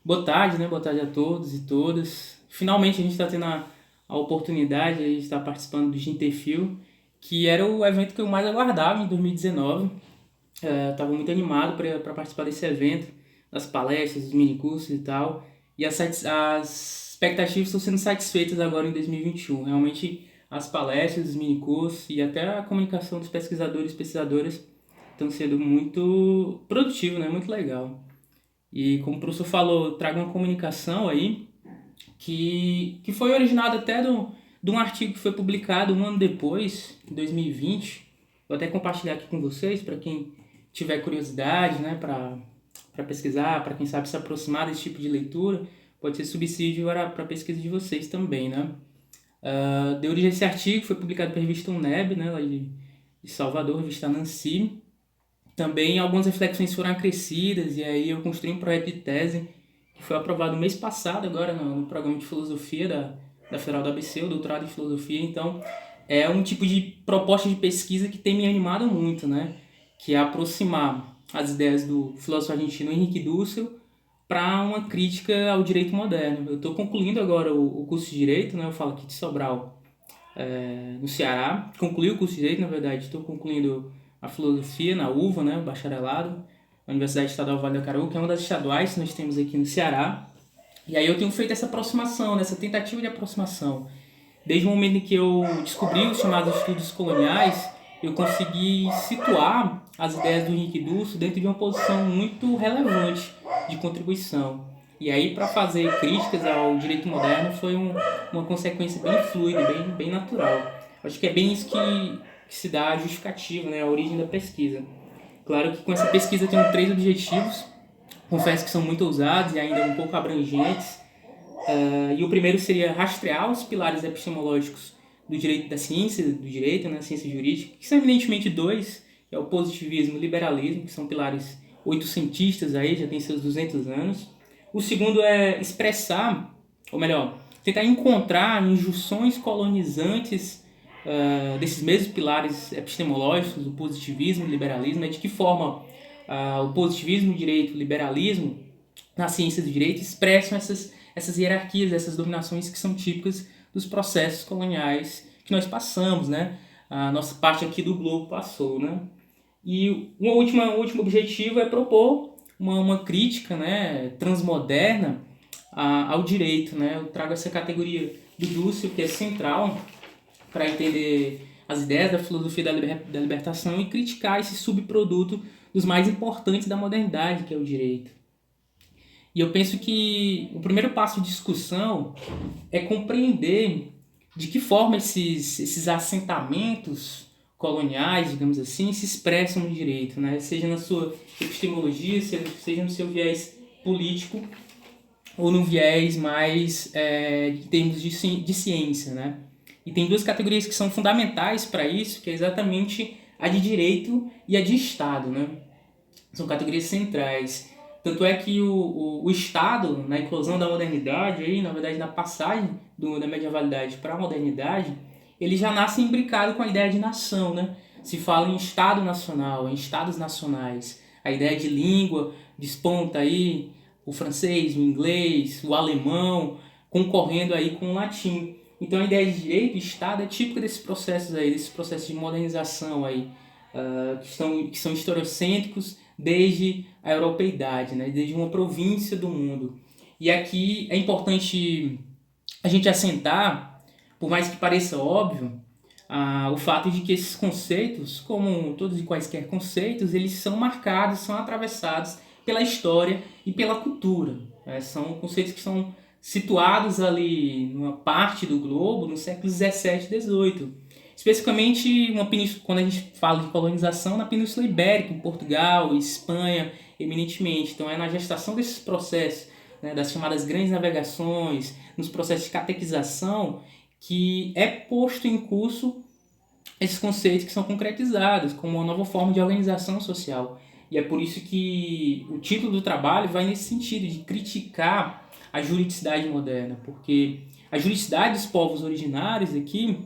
Boa tarde, né? Boa tarde a todos e todas. Finalmente a gente está tendo a oportunidade, a gente está participando do Ginterfil, que era o evento que eu mais aguardava em 2019. Estava muito animado para participar desse evento, das palestras, dos minicursos e tal. E as expectativas estão sendo satisfeitas agora em 2021. Realmente as palestras, os minicursos e até a comunicação dos pesquisadores e pesquisadoras estão sendo muito produtivo, né? Muito legal. E como o professor falou, traga uma comunicação aí que foi originada até de um artigo que foi publicado um ano depois, em 2020. Vou até compartilhar aqui com vocês, para quem tiver curiosidade, né, para pesquisar, para quem sabe se aproximar desse tipo de leitura, pode ser subsídio para a pesquisa de vocês também, né? Deu origem a esse artigo, foi publicado pela revista UNEB, né, lá de Salvador, revista Nancy. Também algumas reflexões foram acrescidas e aí eu construí um projeto de tese que foi aprovado mês passado agora no programa de filosofia da Federal da ABC, o doutorado em filosofia. Então é um tipo de proposta de pesquisa que tem me animado muito, né? Que é aproximar as ideias do filósofo argentino Henrique Dussel para uma crítica ao direito moderno. Eu estou concluindo agora o curso de Direito, né? Eu falo aqui de Sobral, no Ceará. Concluí o curso de Direito, na verdade, estou concluindo a filosofia na UVA, né, o bacharelado, na Universidade Estadual Vale do Caraú, que é uma das estaduais que nós temos aqui no Ceará. E aí eu tenho feito essa aproximação, essa tentativa de aproximação. Desde o momento em que eu descobri os chamados estudos coloniais, eu consegui situar as ideias do Henrique Dusso dentro de uma posição muito relevante de contribuição. E aí, para fazer críticas ao direito moderno, foi uma consequência bem fluida, bem natural. Acho que é bem isso que se dá a justificativa, né, a origem da pesquisa. Claro que com essa pesquisa eu tenho três objetivos, confesso que são muito ousados e ainda um pouco abrangentes. E o primeiro seria rastrear os pilares epistemológicos do direito da ciência, do direito, né, ciência jurídica, que são evidentemente dois, que é o positivismo e o liberalismo, que são pilares oitocentistas aí, já tem seus 200 anos. O segundo é expressar, ou melhor, tentar encontrar injunções colonizantes desses mesmos pilares epistemológicos, do positivismo e liberalismo, né, de que forma o positivismo, o direito, o liberalismo, na ciência do direito, expressam essas hierarquias, essas dominações que são típicas dos processos coloniais que nós passamos, né? A nossa parte aqui do globo passou, né? E um último objetivo é propor uma crítica, né, transmoderna ao direito, né? Eu trago essa categoria do Dussel, que é central para entender as ideias da filosofia da libertação e criticar esse subproduto dos mais importantes da modernidade, que é o direito. E eu penso que o primeiro passo de discussão é compreender de que forma esses assentamentos coloniais, digamos assim, se expressam no direito, né? Seja na sua epistemologia, seja no seu viés político ou no viés mais em termos de ciência, né? E tem duas categorias que são fundamentais para isso, que é exatamente a de direito e a de Estado, né? São categorias centrais. Tanto é que o Estado, na inclusão da modernidade, aí, na verdade, na passagem da medievalidade para a modernidade, ele já nasce imbricado com a ideia de nação, né? Se fala em Estado nacional, em Estados nacionais. A ideia de língua desponta aí o francês, o inglês, o alemão, concorrendo aí com o latim. Então a ideia de direito e Estado é típica desses processos aí, desses processos de modernização aí, que são historiocêntricos desde a europeidade, né? Desde uma província do mundo. E aqui é importante a gente assentar, por mais que pareça óbvio, o fato de que esses conceitos, como todos e quaisquer conceitos, eles são marcados, são atravessados pela história e pela cultura. Né? São conceitos que são situados ali numa parte do globo no século 17 e 18. Especificamente quando a gente fala de colonização na Península Ibérica, em Portugal, Espanha, eminentemente. Então é na gestação desses processos, né, das chamadas grandes navegações, nos processos de catequização, que é posto em curso esses conceitos que são concretizados como uma nova forma de organização social. E é por isso que o título do trabalho vai nesse sentido, de criticar a juridicidade moderna, porque a juridicidade dos povos originários aqui,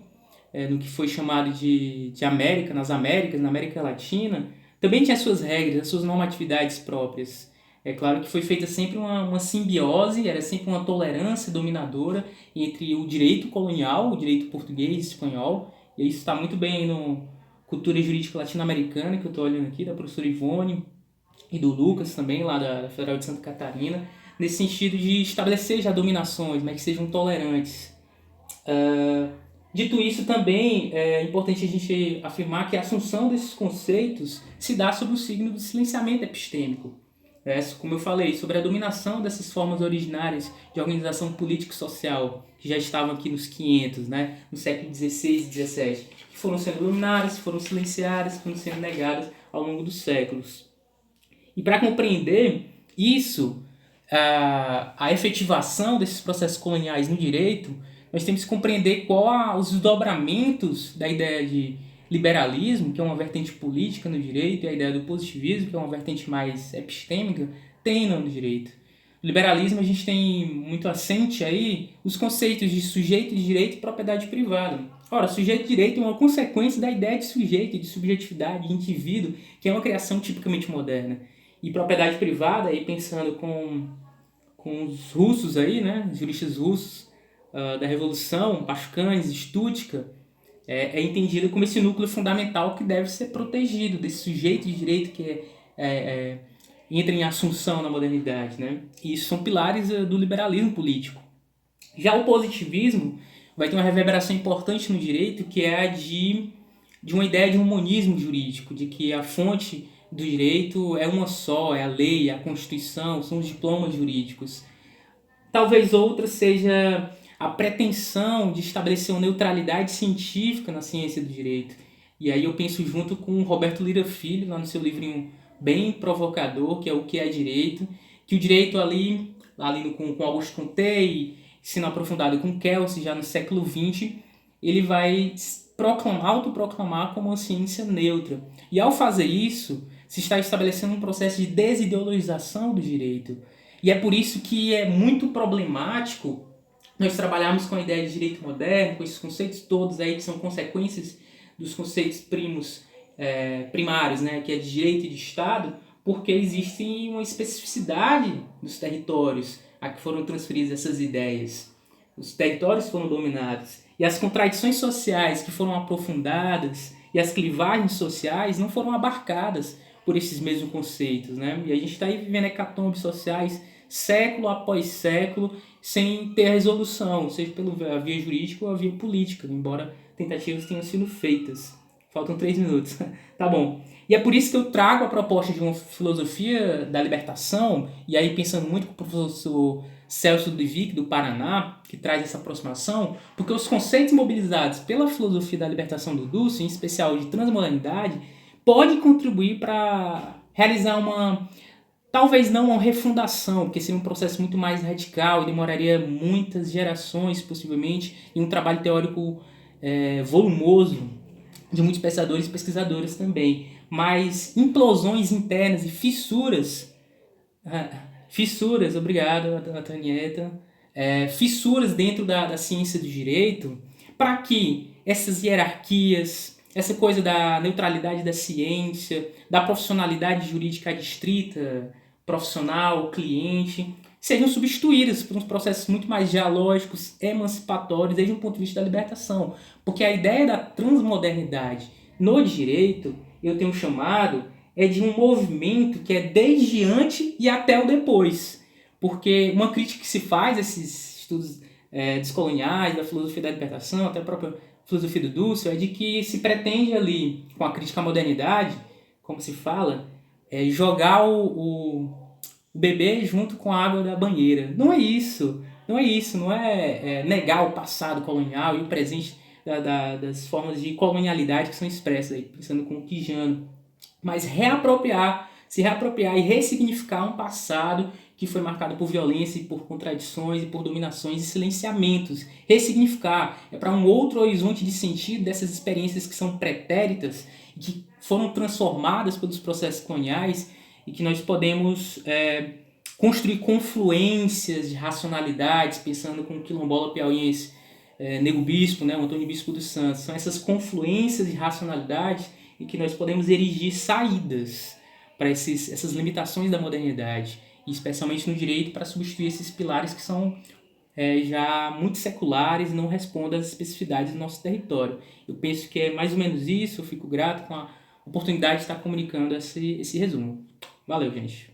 no que foi chamado de América, nas Américas, na América Latina, também tinha suas regras, as suas normatividades próprias. É claro que foi feita sempre uma simbiose, era sempre uma tolerância dominadora entre o direito colonial, o direito português e espanhol, e isso está muito bem aí no Cultura Jurídica Latino-Americana, que eu estou olhando aqui, da professora Ivone e do Lucas também, lá da Federal de Santa Catarina, nesse sentido de estabelecer já dominações, mas que sejam tolerantes. Dito isso, também é importante a gente afirmar que a assunção desses conceitos se dá sob o signo do silenciamento epistêmico. Como eu falei, sobre a dominação dessas formas originárias de organização político-social, que já estavam aqui nos 500, né, no século XVI e XVII, que foram sendo dominadas, foram silenciadas, foram sendo negadas ao longo dos séculos. E para compreender isso, a efetivação desses processos coloniais no direito, nós temos que compreender os desdobramentos da ideia de liberalismo, que é uma vertente política no direito, e a ideia do positivismo, que é uma vertente mais epistêmica, tem no direito. No liberalismo a gente tem muito assente aí os conceitos de sujeito de direito e propriedade privada. Ora, sujeito de direito é uma consequência da ideia de sujeito, de subjetividade, de indivíduo, que é uma criação tipicamente moderna. E propriedade privada, aí pensando com os russos aí, né, os juristas russos da Revolução, Pashkanes, Stuttgart, é entendido como esse núcleo fundamental que deve ser protegido, desse sujeito de direito que entra em assunção na modernidade. Né? E isso são pilares do liberalismo político. Já o positivismo vai ter uma reverberação importante no direito, que é a de uma ideia de um monismo jurídico, de que a fonte do direito é uma só, é a lei, é a Constituição, são os diplomas jurídicos. Talvez outra seja a pretensão de estabelecer uma neutralidade científica na ciência do direito. E aí eu penso junto com o Roberto Lira Filho, lá no seu livrinho bem provocador, que é O que é Direito, que o direito ali com Auguste Comte e sendo aprofundado com Kelsey já no século XX, ele vai autoproclamar como uma ciência neutra. E ao fazer isso, se está estabelecendo um processo de desideologização do direito. E é por isso que é muito problemático nós trabalharmos com a ideia de direito moderno, com esses conceitos todos aí que são consequências dos conceitos primários, né, que é de direito e de Estado, porque existe uma especificidade dos territórios a que foram transferidas essas ideias. Os territórios foram dominados e as contradições sociais que foram aprofundadas e as clivagens sociais não foram abarcadas por esses mesmos conceitos. Né? E a gente está aí vivendo hecatombes sociais século após século sem ter resolução, seja pela via jurídica ou a via política, embora tentativas tenham sido feitas. Faltam 3 minutos. Tá bom. E é por isso que eu trago a proposta de uma filosofia da libertação, e aí pensando muito com o professor Celso Ludwig, do Paraná, que traz essa aproximação, porque os conceitos mobilizados pela filosofia da libertação do Dussel, em especial de transmodernidade, podem contribuir para realizar talvez não uma refundação, porque seria um processo muito mais radical e demoraria muitas gerações, possivelmente, e um trabalho teórico volumoso de muitos pensadores e pesquisadores também. Mas implosões internas e fissuras, obrigado, Antonieta, fissuras dentro da ciência do direito, para que essas hierarquias, essa coisa da neutralidade da ciência, da profissionalidade jurídica adstrita, profissional, cliente, sejam substituídas por uns processos muito mais dialógicos, emancipatórios, desde um ponto de vista da libertação. Porque a ideia da transmodernidade no direito, eu tenho chamado, é de um movimento que é desde antes e até o depois. Porque uma crítica que se faz a esses estudos descoloniais, da filosofia da libertação, até a própria filosofia do Dussel, é de que se pretende ali, com a crítica à modernidade, como se fala, jogar o bebê junto com a água da banheira. Não é isso. Não é negar o passado colonial e o presente das formas de colonialidade que são expressas, aí, pensando com o Quijano. Mas se reapropriar e ressignificar um passado que foi marcado por violência e por contradições e por dominações e silenciamentos. Ressignificar é para um outro horizonte de sentido dessas experiências que são pretéritas, que foram transformadas pelos processos coloniais e que nós podemos construir confluências de racionalidades, pensando com o quilombola piauiense, Nego Bispo, né, o Antônio Bispo dos Santos. São essas confluências de racionalidades em que nós podemos erigir saídas para essas limitações da modernidade. e especialmente no direito, para substituir esses pilares que são já muito seculares e não respondem às especificidades do nosso território. Eu penso que é mais ou menos isso, eu fico grato com a oportunidade de estar comunicando esse resumo. Valeu, gente.